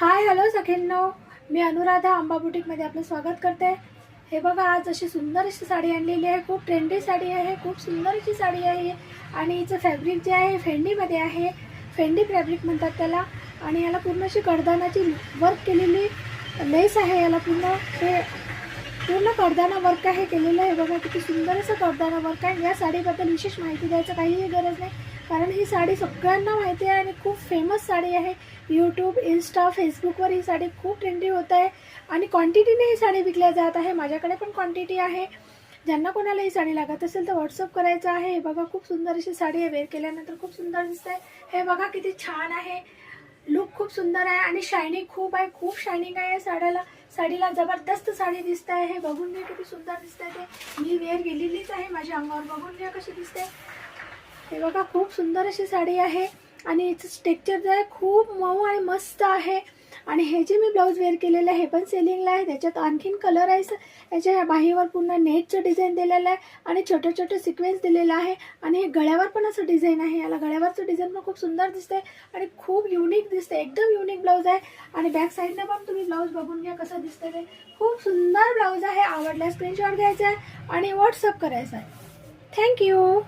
Hi hello सखींनो, मी अनुराधा आंबा बुटीकमध्ये आपलं स्वागत करते। हे बघा, आज अशी सुंदर अशी साडी आणलेली आहे। खूप ट्रेंडी साडी आहे, खूप सुंदर अशी साडी आहे आणि हिचं फॅब्रिक जे आहे फेंडीमध्ये आहे। फेंडी फॅब्रिक म्हणतात त्याला। आणि याला पूर्ण अशी कडदानाची वर्क केलेली लेस आहे। याला पूर्ण कडदाना वर्क आहे केलेलं आहे। बघा किती सुंदर असं कडदाना वर्क आहे। या साडीबद्दल विशेष माहिती द्यायचं काहीही गरज नाही, कारण ही साडी सगळ्यांना माहिती आहे आणि खूप फेमस साडी आहे। यूट्यूब, इंस्टा, फेसबुकवर ही साडी खूप ट्रेंडी होत आहे आणि क्वांटिटीने ही साडी विकल्या जात आहे। माझ्याकडे पण क्वांटिटी आहे। ज्यांना कोणाला ही साडी लागत असेल तर व्हॉट्सअप करायचं आहे। हे बघा, खूप सुंदर अशी साडी आहे। वेअर केल्यानंतर खूप सुंदर दिसते। हे बघा किती छान आहे, लुक खूप सुंदर आहे आणि शायनिंग खूप आहे। खूप शायनिंग आहे साडीला जबरदस्त साडी दिसते आहे। हे बघून घ्या किती सुंदर दिसते ते। मी वेअर केलेलीच आहे, माझ्या अंगावर बघून घ्या कशी दिसते। हे बघा, खूप सुंदर अशी साडी आहे आणि हिचं टेक्स्चर जे आहे खूप मऊ आणि मस्त आहे। आणि हे जे मी ब्लाऊज वेअर केलेलं आहे हे पण सेलिंगला आहे। त्याच्यात आणखीन कलर आहे। याच्या बाहीवर पूर्ण नेटचं डिझाईन दिलेलं आहे आणि छोटे छोटे सिक्वेन्स दिलेला आहे आणि हे गळ्यावर पण असं डिझाईन आहे। याला गळ्यावरचं डिझाईन पण खूप सुंदर दिसते आणि खूप युनिक दिसते। एकदम युनिक ब्लाऊज आहे आणि बॅक साईडनं पण तुम्ही ब्लाऊज बघून घ्या कसं दिसतं ते। खूप सुंदर ब्लाऊज आहे। आवडल्यास स्क्रीनशॉट घ्यायचा आहे आणि व्हॉट्सअप करायचा आहे। थँक्यू।